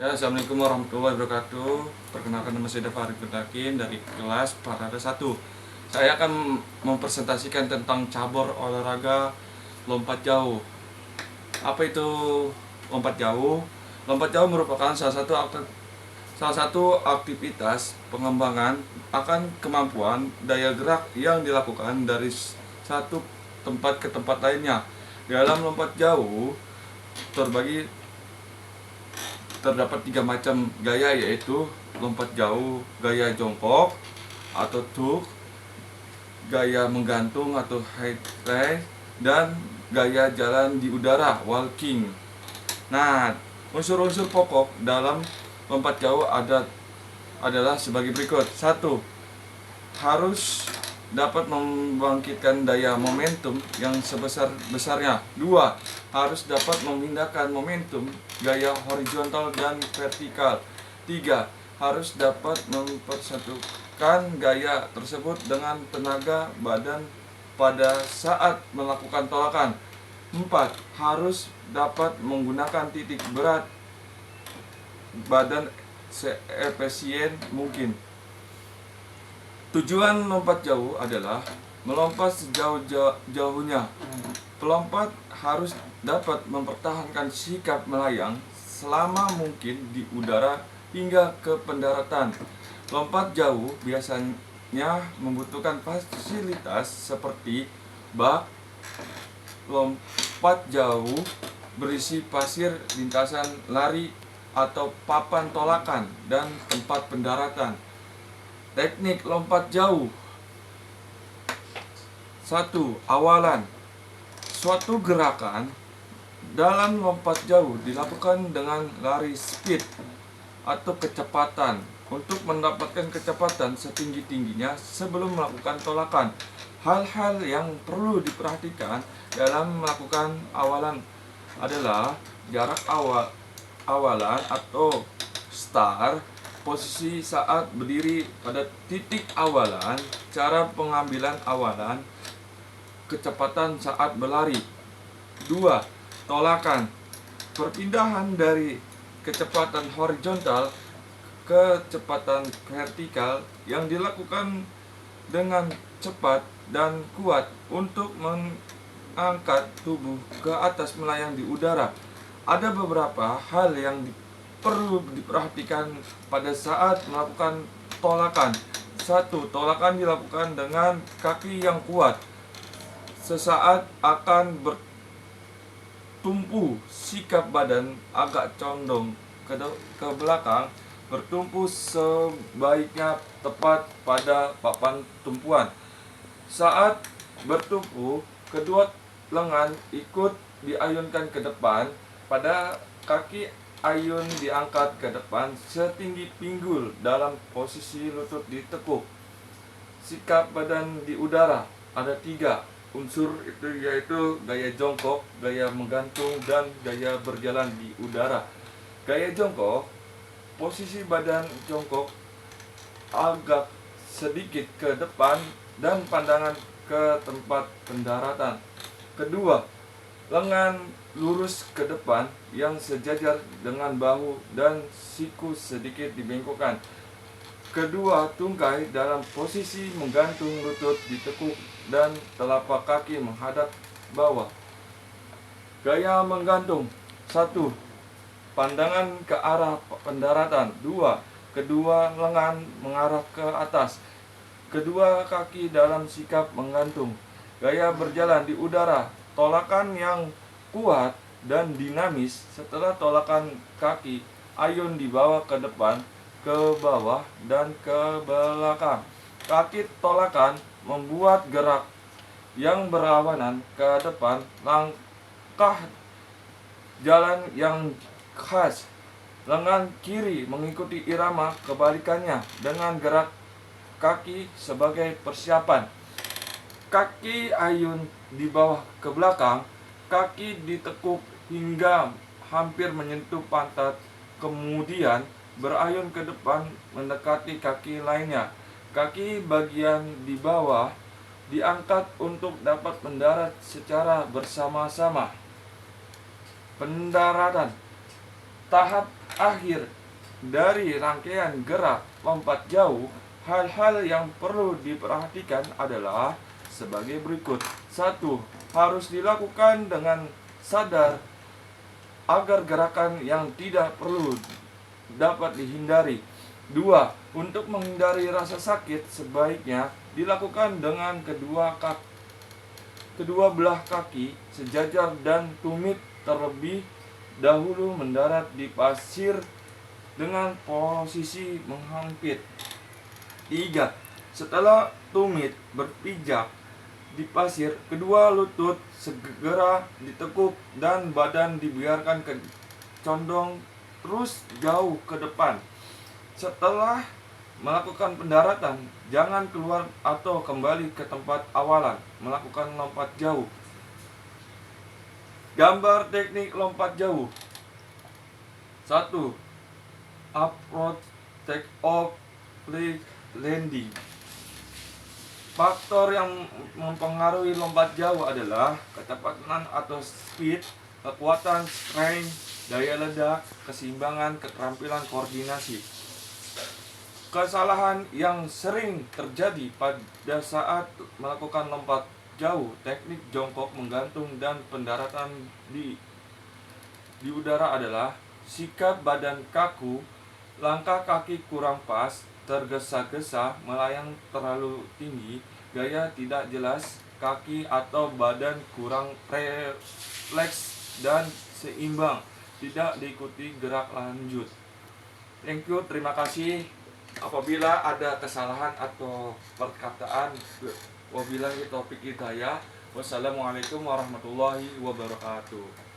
Ya, Assalamualaikum warahmatullahi wabarakatuh. Perkenalkan, nama saya Farid Bentakin dari kelas Parada 1. Saya akan mempresentasikan tentang cabur olahraga lompat jauh. Apa itu lompat jauh? Lompat jauh merupakan salah satu aktivitas pengembangan akan kemampuan daya gerak yang dilakukan dari satu tempat ke tempat lainnya. Dalam lompat jauh terbagi terdapat 3 macam gaya, yaitu lompat jauh, gaya jongkok atau tuck, gaya menggantung atau high rise, dan gaya jalan di udara walking. Nah, unsur-unsur pokok dalam lompat jauh adalah sebagai berikut. 1. Harus dapat membangkitkan daya momentum yang sebesar-besarnya. 2. Harus dapat memindahkan momentum gaya horizontal dan vertikal. 3. Harus dapat mempersatukan gaya tersebut dengan tenaga badan pada saat melakukan tolakan. 4. Harus dapat menggunakan titik berat badan seefisien mungkin. Tujuan lompat jauh adalah melompat sejauh-jauhnya. Pelompat harus dapat mempertahankan sikap melayang selama mungkin di udara hingga ke pendaratan. Lompat jauh biasanya membutuhkan fasilitas seperti bak lompat jauh berisi pasir, lintasan lari atau papan tolakan, dan tempat pendaratan. Teknik lompat jauh. 1. Awalan. Suatu gerakan dalam lompat jauh dilakukan dengan lari speed atau kecepatan untuk mendapatkan kecepatan setinggi-tingginya sebelum melakukan tolakan. Hal-hal yang perlu diperhatikan dalam melakukan awalan adalah jarak awalan atau start, posisi saat berdiri pada titik awalan, cara pengambilan awalan, kecepatan saat berlari. 2. Tolakan. Perpindahan dari kecepatan horizontal ke kecepatan vertikal yang dilakukan dengan cepat dan kuat untuk mengangkat tubuh ke atas melayang di udara. Ada beberapa hal yang perlu diperhatikan pada saat melakukan tolakan. 1. Tolakan dilakukan dengan kaki yang kuat. Sesaat akan bertumpu, sikap badan agak condong ke belakang, bertumpu sebaiknya tepat pada papan tumpuan. Saat bertumpu, kedua lengan ikut diayunkan ke depan, pada kaki ayun diangkat ke depan setinggi pinggul dalam posisi lutut ditekuk. Sikap badan di udara. Ada 3 unsur itu, yaitu gaya jongkok, gaya menggantung, dan gaya berjalan di udara. Gaya jongkok, posisi badan jongkok agak sedikit ke depan dan pandangan ke tempat pendaratan. Kedua, lengan lurus ke depan yang sejajar dengan bahu dan siku sedikit dibengkokkan. Kedua tungkai dalam posisi menggantung, lutut ditekuk, dan telapak kaki menghadap bawah. Gaya menggantung. 1. Pandangan ke arah pendaratan. 2. Kedua lengan mengarah ke atas. Kedua kaki dalam sikap menggantung. Gaya berjalan di udara. Tolakan yang kuat dan dinamis. Setelah tolakan, kaki ayun dibawa ke depan, ke bawah, dan ke belakang. Kaki tolakan membuat gerak yang berlawanan ke depan, langkah jalan yang khas. Lengan kiri mengikuti irama kebalikannya dengan gerak kaki sebagai persiapan. Kaki ayun di bawah ke belakang, kaki ditekuk hingga hampir menyentuh pantat, kemudian berayun ke depan mendekati kaki lainnya. Kaki bagian di bawah diangkat untuk dapat mendarat secara bersama-sama. Pendaratan. Tahap akhir dari rangkaian gerak lompat jauh, hal-hal yang perlu diperhatikan adalah sebagai berikut. 1. Harus dilakukan dengan sadar agar gerakan yang tidak perlu dapat dihindari. 2. Untuk menghindari rasa sakit, sebaiknya dilakukan dengan kedua belah kaki sejajar dan tumit terlebih dahulu mendarat di pasir dengan posisi menghampit. 3. Setelah tumit berpijak di pasir, kedua lutut segera ditekuk dan badan dibiarkan condong terus jauh ke depan. Setelah melakukan pendaratan, jangan keluar atau kembali ke tempat awalan melakukan lompat jauh. Gambar teknik lompat jauh. 1. Approach, take off, landing. Faktor yang mempengaruhi lompat jauh adalah kecepatan atau speed, kekuatan, strength, daya ledak, keseimbangan, keterampilan koordinasi. Kesalahan yang sering terjadi pada saat melakukan lompat jauh, teknik jongkok menggantung dan pendaratan di udara adalah sikap badan kaku, langkah kaki kurang pas, tergesa-gesa, melayang terlalu tinggi, gaya tidak jelas, kaki atau badan kurang refleks dan seimbang, tidak diikuti gerak lanjut. Thank you, terima kasih. Apabila ada kesalahan atau perkataan, wabillahi taufik hidayah. Wassalamualaikum warahmatullahi wabarakatuh.